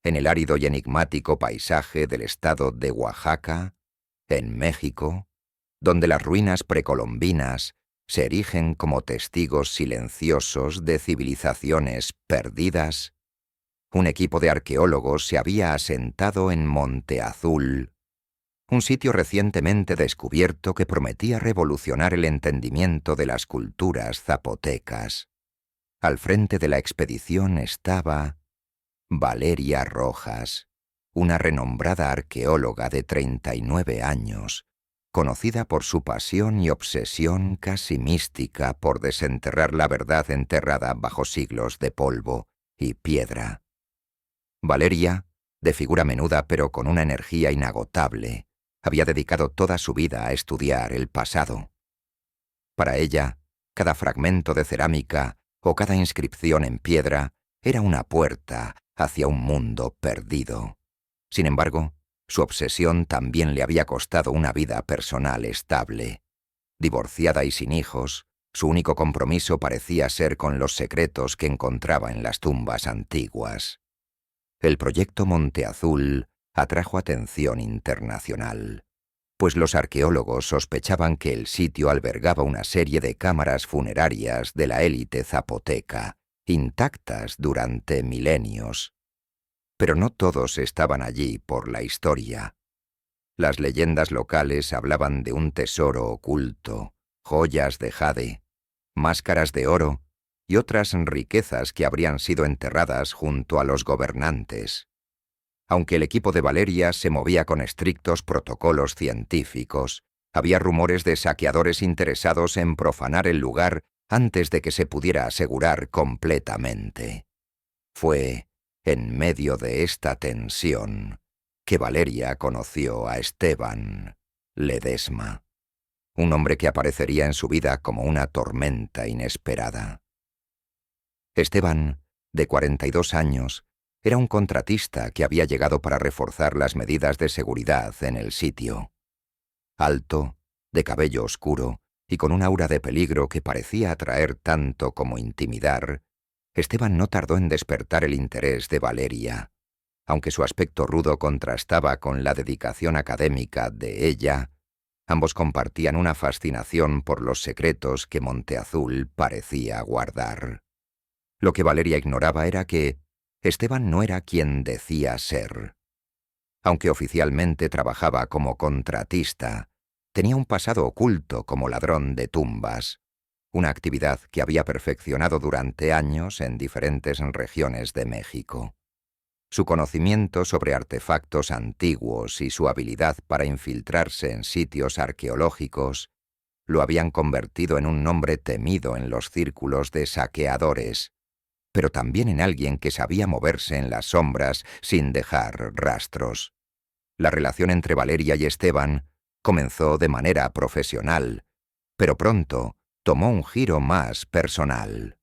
en el árido y enigmático paisaje del estado de Oaxaca, en México, donde las ruinas precolombinas se erigen como testigos silenciosos de civilizaciones perdidas, un equipo de arqueólogos se había asentado en Monte Azul, un sitio recientemente descubierto que prometía revolucionar el entendimiento de las culturas zapotecas. Al frente de la expedición estaba Valeria Rojas, una renombrada arqueóloga de 39 años, conocida por su pasión y obsesión casi mística por desenterrar la verdad enterrada bajo siglos de polvo y piedra. Valeria, de figura menuda pero con una energía inagotable, había dedicado toda su vida a estudiar el pasado. Para ella, cada fragmento de cerámica o cada inscripción en piedra era una puerta hacia un mundo perdido. Sin embargo, su obsesión también le había costado una vida personal estable. Divorciada y sin hijos, su único compromiso parecía ser con los secretos que encontraba en las tumbas antiguas. El proyecto Monte Azul atrajo atención internacional, pues los arqueólogos sospechaban que el sitio albergaba una serie de cámaras funerarias de la élite zapoteca, intactas durante milenios. Pero no todos estaban allí por la historia. Las leyendas locales hablaban de un tesoro oculto, joyas de jade, máscaras de oro y otras riquezas que habrían sido enterradas junto a los gobernantes. Aunque el equipo de Valeria se movía con estrictos protocolos científicos, había rumores de saqueadores interesados en profanar el lugar antes de que se pudiera asegurar completamente. Fue en medio de esta tensión que Valeria conoció a Esteban Ledesma, un hombre que aparecería en su vida como una tormenta inesperada. Esteban, de 42 años, era un contratista que había llegado para reforzar las medidas de seguridad en el sitio. Alto, de cabello oscuro y con un aura de peligro que parecía atraer tanto como intimidar, Esteban no tardó en despertar el interés de Valeria. Aunque su aspecto rudo contrastaba con la dedicación académica de ella, ambos compartían una fascinación por los secretos que Monte Azul parecía guardar. Lo que Valeria ignoraba era que Esteban no era quien decía ser. Aunque oficialmente trabajaba como contratista, tenía un pasado oculto como ladrón de tumbas, una actividad que había perfeccionado durante años en diferentes regiones de México. Su conocimiento sobre artefactos antiguos y su habilidad para infiltrarse en sitios arqueológicos lo habían convertido en un nombre temido en los círculos de saqueadores, pero también en alguien que sabía moverse en las sombras sin dejar rastros. La relación entre Valeria y Esteban comenzó de manera profesional, pero pronto tomó un giro más personal.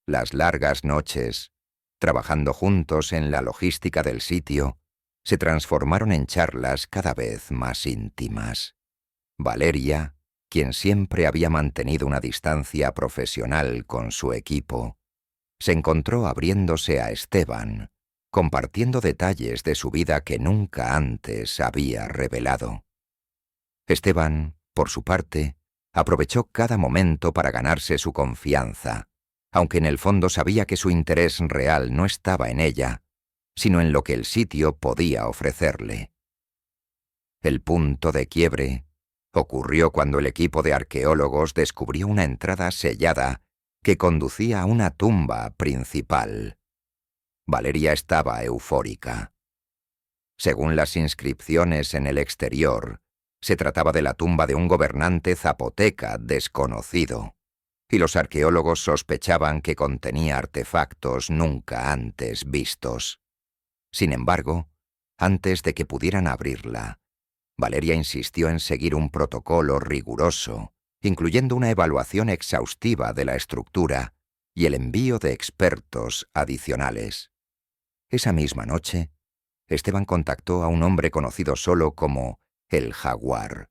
Las largas noches, trabajando juntos en la logística del sitio, se transformaron en charlas cada vez más íntimas. Valeria, quien siempre había mantenido una distancia profesional con su equipo, se encontró abriéndose a Esteban, compartiendo detalles de su vida que nunca antes había revelado. Esteban, por su parte, aprovechó cada momento para ganarse su confianza, aunque en el fondo sabía que su interés real no estaba en ella, sino en lo que el sitio podía ofrecerle. El punto de quiebre ocurrió cuando el equipo de arqueólogos descubrió una entrada sellada que conducía a una tumba principal. Valeria estaba eufórica. Según las inscripciones en el exterior, se trataba de la tumba de un gobernante zapoteca desconocido, y los arqueólogos sospechaban que contenía artefactos nunca antes vistos. Sin embargo, antes de que pudieran abrirla, Valeria insistió en seguir un protocolo riguroso, incluyendo una evaluación exhaustiva de la estructura y el envío de expertos adicionales. Esa misma noche, Esteban contactó a un hombre conocido solo como el Jaguar,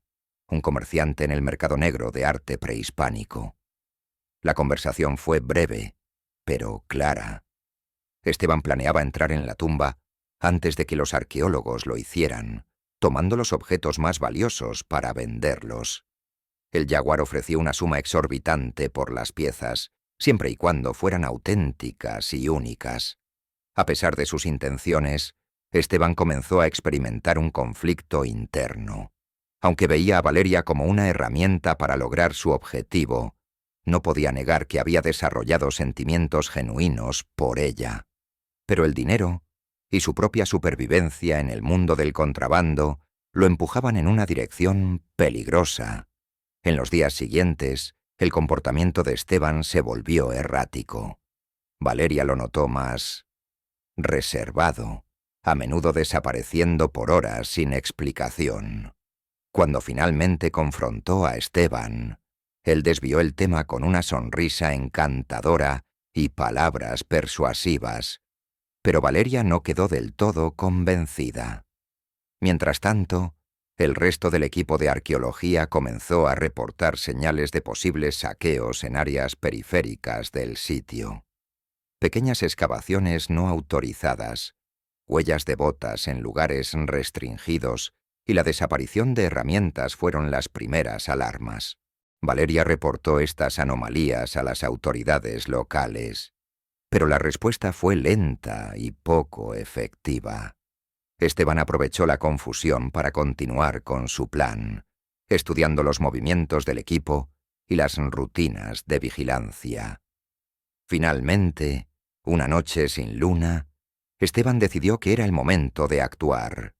un comerciante en el mercado negro de arte prehispánico. La conversación fue breve, pero clara. Esteban planeaba entrar en la tumba, antes de que los arqueólogos lo hicieran, tomando los objetos más valiosos para venderlos. El jaguar ofreció una suma exorbitante por las piezas, siempre y cuando fueran auténticas y únicas. A pesar de sus intenciones, Esteban comenzó a experimentar un conflicto interno. Aunque veía a Valeria como una herramienta para lograr su objetivo, no podía negar que había desarrollado sentimientos genuinos por ella. Pero el dinero y su propia supervivencia en el mundo del contrabando lo empujaban en una dirección peligrosa. En los días siguientes, el comportamiento de Esteban se volvió errático. Valeria lo notó más reservado, a menudo desapareciendo por horas sin explicación. Cuando finalmente confrontó a Esteban, él desvió el tema con una sonrisa encantadora y palabras persuasivas, pero Valeria no quedó del todo convencida. Mientras tanto, el resto del equipo de arqueología comenzó a reportar señales de posibles saqueos en áreas periféricas del sitio. Pequeñas excavaciones no autorizadas, huellas de botas en lugares restringidos y la desaparición de herramientas fueron las primeras alarmas. Valeria reportó estas anomalías a las autoridades locales, pero la respuesta fue lenta y poco efectiva. Esteban aprovechó la confusión para continuar con su plan, estudiando los movimientos del equipo y las rutinas de vigilancia. Finalmente, una noche sin luna, Esteban decidió que era el momento de actuar.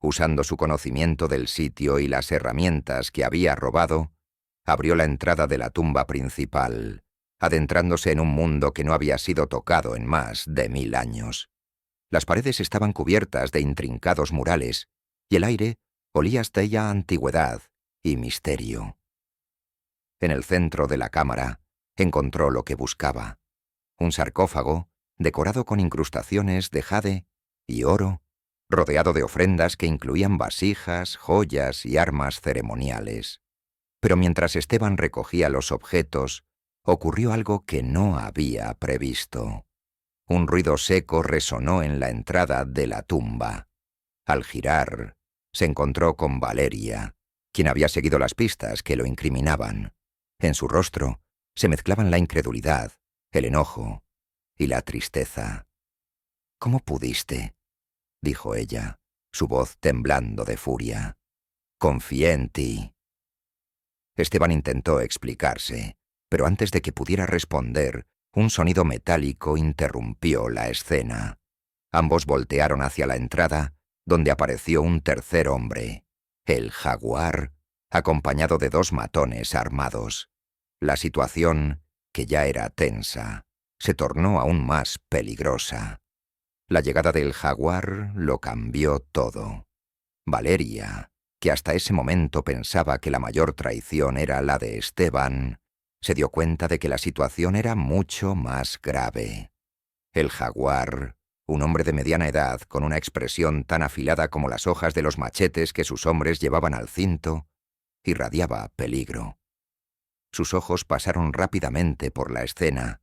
Usando su conocimiento del sitio y las herramientas que había robado, abrió la entrada de la tumba principal, adentrándose en un mundo que no había sido tocado en más de 1000 años. Las paredes estaban cubiertas de intrincados murales, y el aire olía hasta ella antigüedad y misterio. En el centro de la cámara encontró lo que buscaba: un sarcófago decorado con incrustaciones de jade y oro, rodeado de ofrendas que incluían vasijas, joyas y armas ceremoniales. Pero mientras Esteban recogía los objetos, ocurrió algo que no había previsto. Un ruido seco resonó en la entrada de la tumba. Al girar, se encontró con Valeria, quien había seguido las pistas que lo incriminaban. En su rostro se mezclaban la incredulidad, el enojo y la tristeza. «¿Cómo pudiste?», dijo ella, su voz temblando de furia. «Confié en ti». Esteban intentó explicarse, pero antes de que pudiera responder, un sonido metálico interrumpió la escena. Ambos voltearon hacia la entrada, donde apareció un tercer hombre, el jaguar, acompañado de 2 matones armados. La situación, que ya era tensa, se tornó aún más peligrosa. La llegada del jaguar lo cambió todo. Valeria, que hasta ese momento pensaba que la mayor traición era la de Esteban, se dio cuenta de que la situación era mucho más grave. El jaguar, un hombre de mediana edad con una expresión tan afilada como las hojas de los machetes que sus hombres llevaban al cinto, irradiaba peligro. Sus ojos pasaron rápidamente por la escena,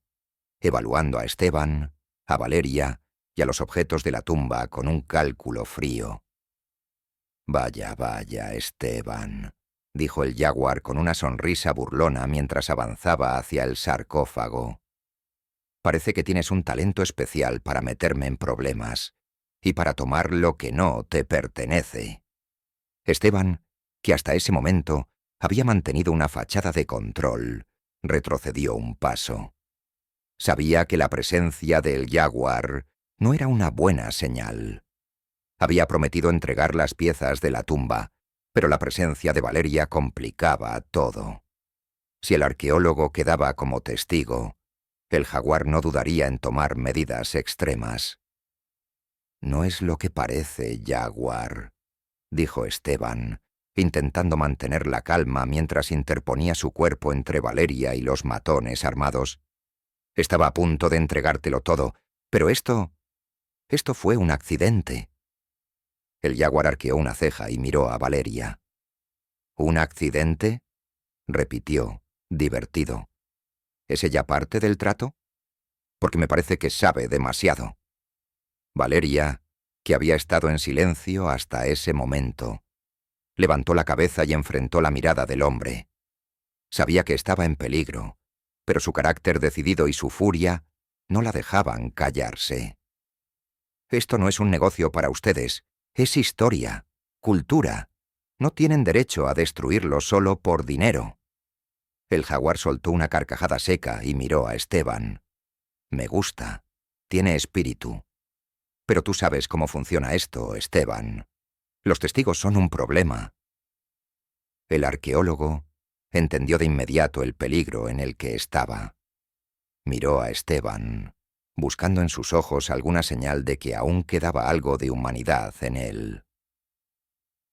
evaluando a Esteban, a Valeria y a los objetos de la tumba con un cálculo frío. «Vaya, vaya, Esteban», dijo el jaguar con una sonrisa burlona mientras avanzaba hacia el sarcófago. «Parece que tienes un talento especial para meterme en problemas y para tomar lo que no te pertenece». Esteban, que hasta ese momento había mantenido una fachada de control, retrocedió un paso. Sabía que la presencia del jaguar no era una buena señal. Había prometido entregar las piezas de la tumba, pero la presencia de Valeria complicaba todo. Si el arqueólogo quedaba como testigo, el jaguar no dudaría en tomar medidas extremas. «No es lo que parece, jaguar», dijo Esteban, intentando mantener la calma mientras interponía su cuerpo entre Valeria y los matones armados. «Estaba a punto de entregártelo todo, pero esto fue un accidente». El jaguar arqueó una ceja y miró a Valeria. «¿Un accidente?», repitió, divertido. «¿Es ella parte del trato? Porque me parece que sabe demasiado». Valeria, que había estado en silencio hasta ese momento. Levantó la cabeza y enfrentó la mirada del hombre. Sabía que estaba en peligro, pero su carácter decidido y su furia no la dejaban callarse. Esto no es un negocio para ustedes, es historia, cultura. No tienen derecho a destruirlo solo por dinero. El jaguar soltó una carcajada seca y miró a Esteban. Me gusta, tiene espíritu. Pero tú sabes cómo funciona esto, Esteban. Los testigos son un problema. El arqueólogo entendió de inmediato el peligro en el que estaba. Miró a Esteban, buscando en sus ojos alguna señal de que aún quedaba algo de humanidad en él.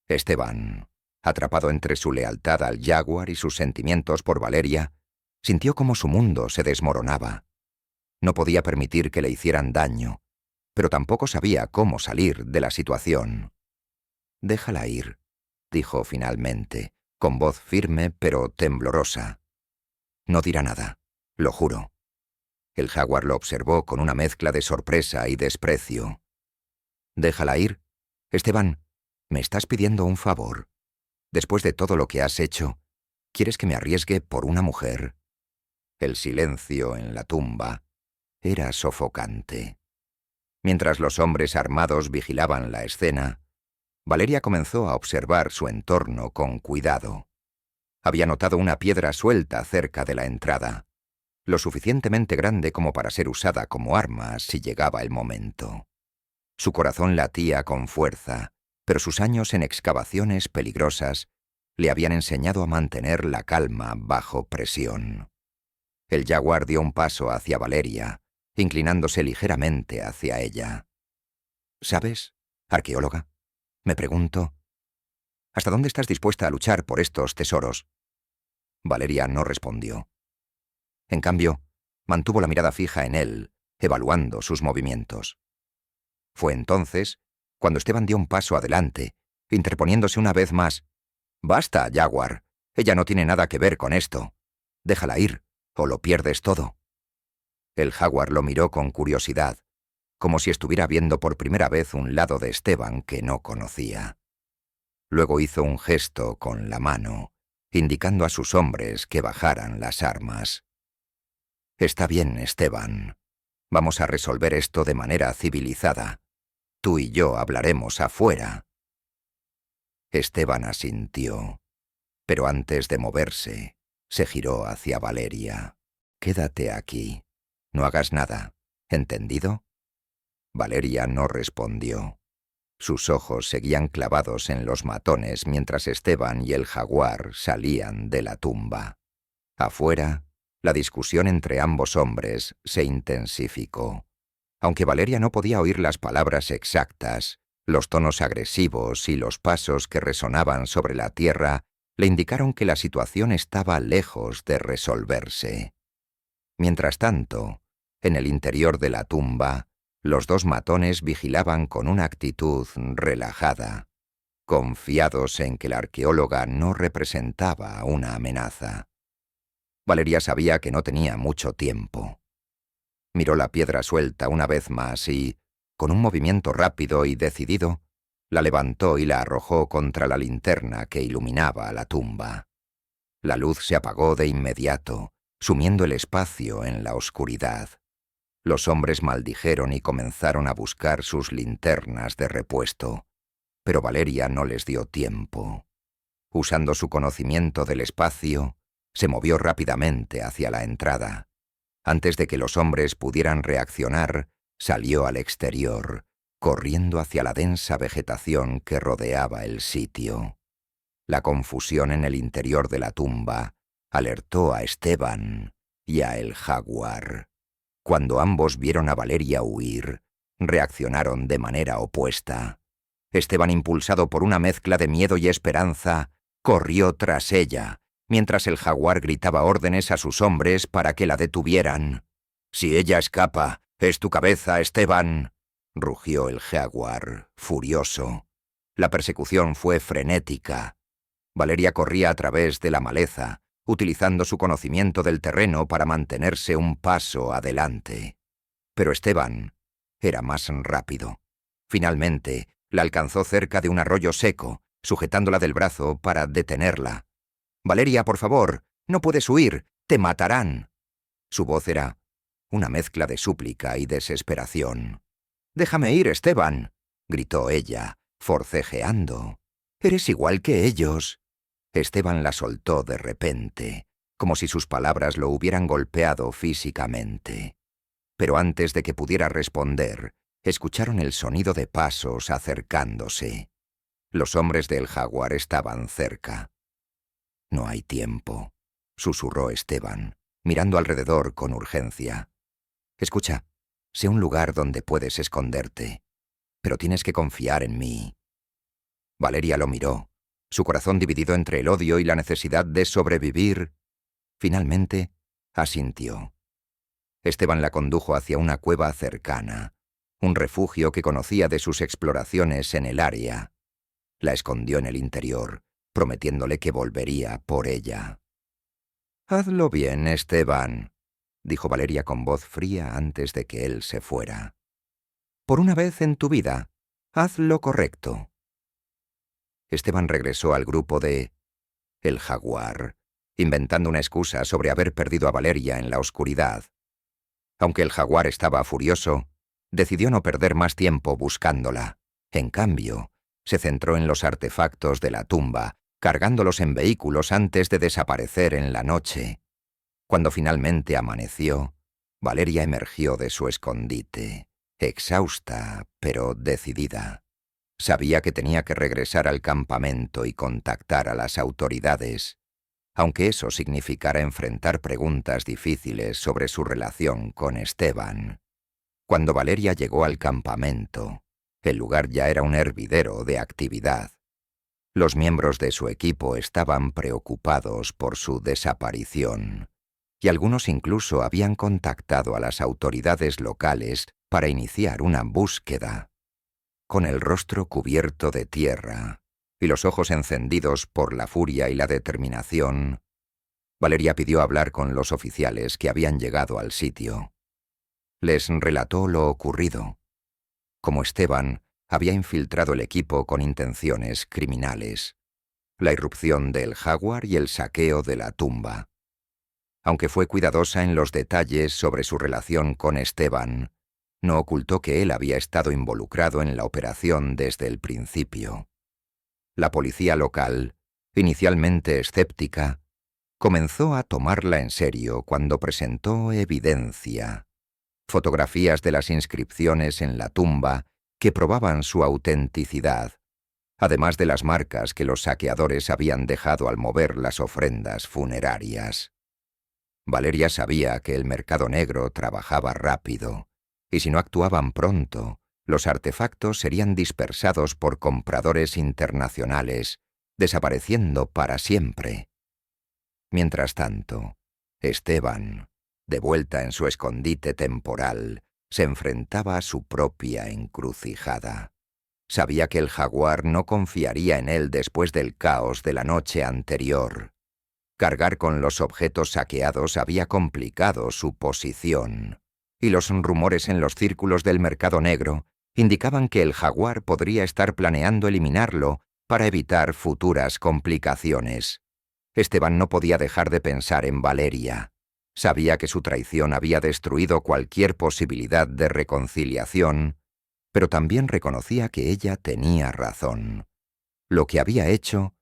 Esteban, atrapado entre su lealtad al jaguar y sus sentimientos por Valeria, sintió como su mundo se desmoronaba. No podía permitir que le hicieran daño, pero tampoco sabía cómo salir de la situación. «Déjala ir», dijo finalmente, con voz firme pero temblorosa. «No dirá nada, lo juro». El jaguar lo observó con una mezcla de sorpresa y desprecio. «¿Déjala ir? Esteban, me estás pidiendo un favor. Después de todo lo que has hecho, ¿quieres que me arriesgue por una mujer?» El silencio en la tumba era sofocante. Mientras los hombres armados vigilaban la escena, Valeria comenzó a observar su entorno con cuidado. Había notado una piedra suelta cerca de la entrada, lo suficientemente grande como para ser usada como arma si llegaba el momento. Su corazón latía con fuerza, pero sus años en excavaciones peligrosas le habían enseñado a mantener la calma bajo presión. El jaguar dio un paso hacia Valeria, inclinándose ligeramente hacia ella. «¿Sabes, arqueóloga? Me pregunto, ¿hasta dónde estás dispuesta a luchar por estos tesoros?» Valeria no respondió. En cambio, mantuvo la mirada fija en él, evaluando sus movimientos. Fue entonces cuando Esteban dio un paso adelante, interponiéndose una vez más. «Basta, jaguar. Ella no tiene nada que ver con esto. Déjala ir, o lo pierdes todo». El jaguar lo miró con curiosidad, como si estuviera viendo por primera vez un lado de Esteban que no conocía. Luego hizo un gesto con la mano, indicando a sus hombres que bajaran las armas. «Está bien, Esteban. Vamos a resolver esto de manera civilizada. Tú y yo hablaremos afuera». Esteban asintió, pero antes de moverse, se giró hacia Valeria. «Quédate aquí. No hagas nada. ¿Entendido?» Valeria no respondió. Sus ojos seguían clavados en los matones mientras Esteban y el jaguar salían de la tumba. Afuera, la discusión entre ambos hombres se intensificó. Aunque Valeria no podía oír las palabras exactas, los tonos agresivos y los pasos que resonaban sobre la tierra le indicaron que la situación estaba lejos de resolverse. Mientras tanto, en el interior de la tumba, los dos matones vigilaban con una actitud relajada, confiados en que la arqueóloga no representaba una amenaza. Valeria sabía que no tenía mucho tiempo. Miró la piedra suelta una vez más y, con un movimiento rápido y decidido, la levantó y la arrojó contra la linterna que iluminaba la tumba. La luz se apagó de inmediato, sumiendo el espacio en la oscuridad. Los hombres maldijeron y comenzaron a buscar sus linternas de repuesto, pero Valeria no les dio tiempo. Usando su conocimiento del espacio, se movió rápidamente hacia la entrada. Antes de que los hombres pudieran reaccionar, salió al exterior, corriendo hacia la densa vegetación que rodeaba el sitio. La confusión en el interior de la tumba alertó a Esteban y a el jaguar. Cuando ambos vieron a Valeria huir, reaccionaron de manera opuesta. Esteban, impulsado por una mezcla de miedo y esperanza, corrió tras ella, mientras el jaguar gritaba órdenes a sus hombres para que la detuvieran. «Si ella escapa, es tu cabeza, Esteban», rugió el jaguar, furioso. La persecución fue frenética. Valeria corría a través de la maleza, utilizando su conocimiento del terreno para mantenerse un paso adelante. Pero Esteban era más rápido. Finalmente, la alcanzó cerca de un arroyo seco, sujetándola del brazo para detenerla. «Valeria, por favor, no puedes huir, te matarán». Su voz era una mezcla de súplica y desesperación. «Déjame ir, Esteban», gritó ella, forcejeando. «Eres igual que ellos». Esteban la soltó de repente, como si sus palabras lo hubieran golpeado físicamente. Pero antes de que pudiera responder, escucharon el sonido de pasos acercándose. Los hombres del jaguar estaban cerca. «No hay tiempo», susurró Esteban, mirando alrededor con urgencia. «Escucha, sé un lugar donde puedes esconderte, pero tienes que confiar en mí». Valeria lo miró, su corazón dividido entre el odio y la necesidad de sobrevivir. Finalmente, asintió. Esteban la condujo hacia una cueva cercana, un refugio que conocía de sus exploraciones en el área. La escondió en el interior, prometiéndole que volvería por ella. «Hazlo bien, Esteban», dijo Valeria con voz fría antes de que él se fuera. «Por una vez en tu vida, haz lo correcto». Esteban regresó al grupo de El Jaguar, inventando una excusa sobre haber perdido a Valeria en la oscuridad. Aunque el jaguar estaba furioso, decidió no perder más tiempo buscándola. En cambio, se centró en los artefactos de la tumba, cargándolos en vehículos antes de desaparecer en la noche. Cuando finalmente amaneció, Valeria emergió de su escondite, exhausta pero decidida. Sabía que tenía que regresar al campamento y contactar a las autoridades, aunque eso significara enfrentar preguntas difíciles sobre su relación con Esteban. Cuando Valeria llegó al campamento, el lugar ya era un hervidero de actividad. Los miembros de su equipo estaban preocupados por su desaparición, y algunos incluso habían contactado a las autoridades locales para iniciar una búsqueda. Con el rostro cubierto de tierra y los ojos encendidos por la furia y la determinación, Valeria pidió hablar con los oficiales que habían llegado al sitio. Les relató lo ocurrido, cómo Esteban había infiltrado el equipo con intenciones criminales, la irrupción del jaguar y el saqueo de la tumba. Aunque fue cuidadosa en los detalles sobre su relación con Esteban, no ocultó que él había estado involucrado en la operación desde el principio. La policía local, inicialmente escéptica, comenzó a tomarla en serio cuando presentó evidencia. Fotografías de las inscripciones en la tumba que probaban su autenticidad, además de las marcas que los saqueadores habían dejado al mover las ofrendas funerarias. Valeria sabía que el mercado negro trabajaba rápido, y si no actuaban pronto, los artefactos serían dispersados por compradores internacionales, desapareciendo para siempre. Mientras tanto, Esteban, de vuelta en su escondite temporal, se enfrentaba a su propia encrucijada. Sabía que el jaguar no confiaría en él después del caos de la noche anterior. Cargar con los objetos saqueados había complicado su posición, y los rumores en los círculos del mercado negro indicaban que el jaguar podría estar planeando eliminarlo para evitar futuras complicaciones. Esteban no podía dejar de pensar en Valeria. Sabía que su traición había destruido cualquier posibilidad de reconciliación, pero también reconocía que ella tenía razón. Lo que había hecho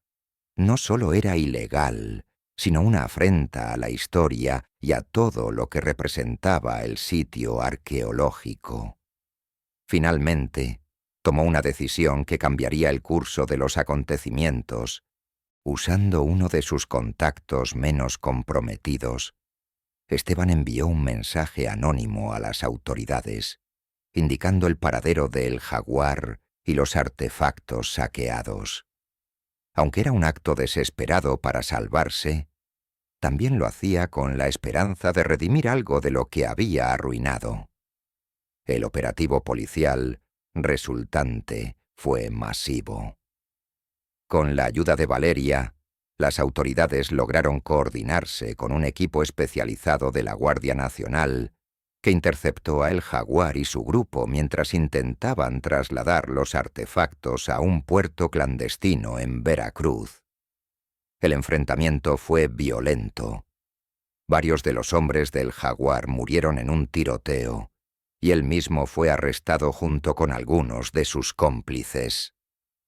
no solo era ilegal, sino una afrenta a la historia y a todo lo que representaba el sitio arqueológico. Finalmente, tomó una decisión que cambiaría el curso de los acontecimientos. Usando uno de sus contactos menos comprometidos, Esteban envió un mensaje anónimo a las autoridades, indicando el paradero del jaguar y los artefactos saqueados. Aunque era un acto desesperado para salvarse, también lo hacía con la esperanza de redimir algo de lo que había arruinado. El operativo policial resultante fue masivo. Con la ayuda de Valeria, las autoridades lograron coordinarse con un equipo especializado de la Guardia Nacional que interceptó a El Jaguar y su grupo mientras intentaban trasladar los artefactos a un puerto clandestino en Veracruz. El enfrentamiento fue violento. Varios de los hombres del Jaguar murieron en un tiroteo, y él mismo fue arrestado junto con algunos de sus cómplices.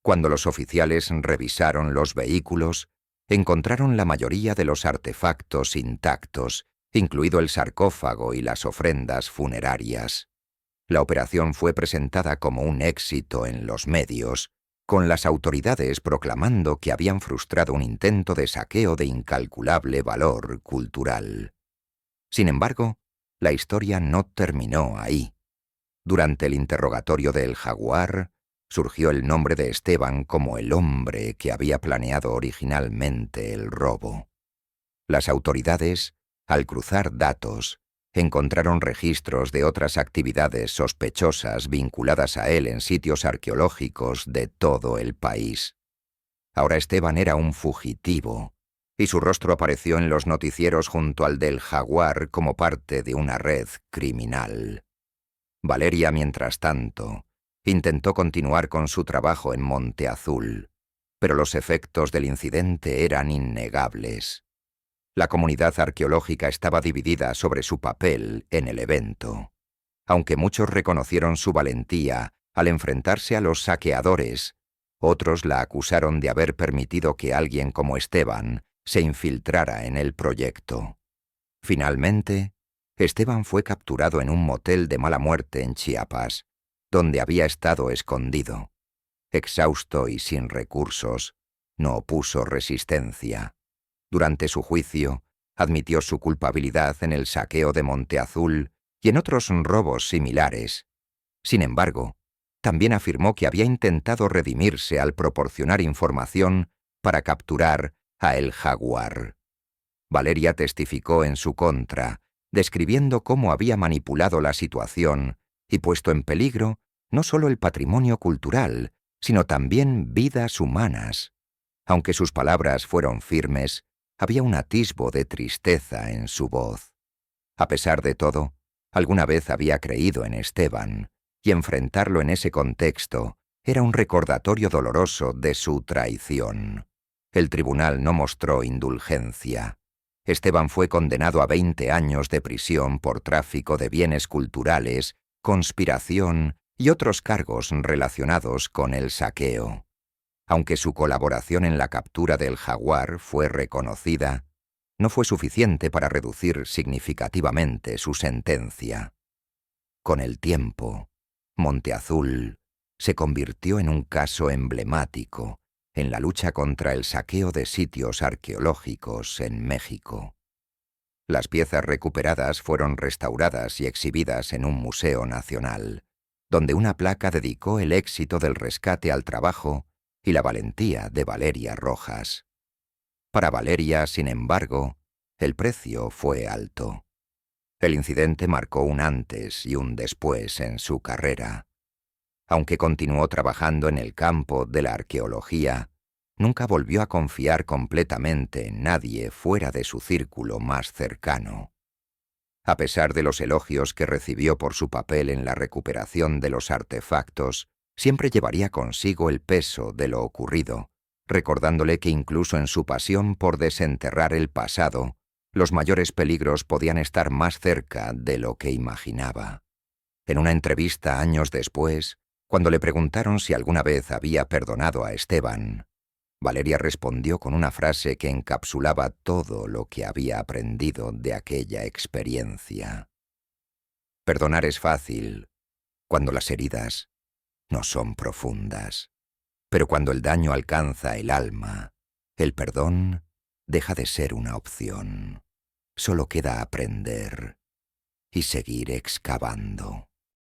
Cuando los oficiales revisaron los vehículos, encontraron la mayoría de los artefactos intactos, incluido el sarcófago y las ofrendas funerarias. La operación fue presentada como un éxito en los medios, con las autoridades proclamando que habían frustrado un intento de saqueo de incalculable valor cultural. Sin embargo, la historia no terminó ahí. Durante el interrogatorio del Jaguar, surgió el nombre de Esteban como el hombre que había planeado originalmente el robo. Las autoridades, al cruzar datos, encontraron registros de otras actividades sospechosas vinculadas a él en sitios arqueológicos de todo el país. Ahora Esteban era un fugitivo, y su rostro apareció en los noticieros junto al del Jaguar como parte de una red criminal. Valeria, mientras tanto, intentó continuar con su trabajo en Monte Azul, pero los efectos del incidente eran innegables. La comunidad arqueológica estaba dividida sobre su papel en el evento. Aunque muchos reconocieron su valentía al enfrentarse a los saqueadores, otros la acusaron de haber permitido que alguien como Esteban se infiltrara en el proyecto. Finalmente, Esteban fue capturado en un motel de mala muerte en Chiapas, donde había estado escondido. Exhausto y sin recursos, no opuso resistencia. Durante su juicio, admitió su culpabilidad en el saqueo de Monte Azul y en otros robos similares. Sin embargo, también afirmó que había intentado redimirse al proporcionar información para capturar a El Jaguar. Valeria testificó en su contra, describiendo cómo había manipulado la situación y puesto en peligro no solo el patrimonio cultural, sino también vidas humanas. Aunque sus palabras fueron firmes, había un atisbo de tristeza en su voz. A pesar de todo, alguna vez había creído en Esteban, y enfrentarlo en ese contexto era un recordatorio doloroso de su traición. El tribunal no mostró indulgencia. Esteban fue condenado a 20 años de prisión por tráfico de bienes culturales, conspiración y otros cargos relacionados con el saqueo. Aunque su colaboración en la captura del Jaguar fue reconocida, no fue suficiente para reducir significativamente su sentencia. Con el tiempo, Monte Azul se convirtió en un caso emblemático en la lucha contra el saqueo de sitios arqueológicos en México. Las piezas recuperadas fueron restauradas y exhibidas en un museo nacional, donde una placa dedicó el éxito del rescate al trabajo y la valentía de Valeria Rojas. Para Valeria, sin embargo, el precio fue alto. El incidente marcó un antes y un después en su carrera. Aunque continuó trabajando en el campo de la arqueología, nunca volvió a confiar completamente en nadie fuera de su círculo más cercano. A pesar de los elogios que recibió por su papel en la recuperación de los artefactos, siempre llevaría consigo el peso de lo ocurrido, recordándole que incluso en su pasión por desenterrar el pasado, los mayores peligros podían estar más cerca de lo que imaginaba. En una entrevista años después, cuando le preguntaron si alguna vez había perdonado a Esteban, Valeria respondió con una frase que encapsulaba todo lo que había aprendido de aquella experiencia. Perdonar es fácil cuando las heridas no son profundas, pero cuando el daño alcanza el alma, el perdón deja de ser una opción. Solo queda aprender y seguir excavando.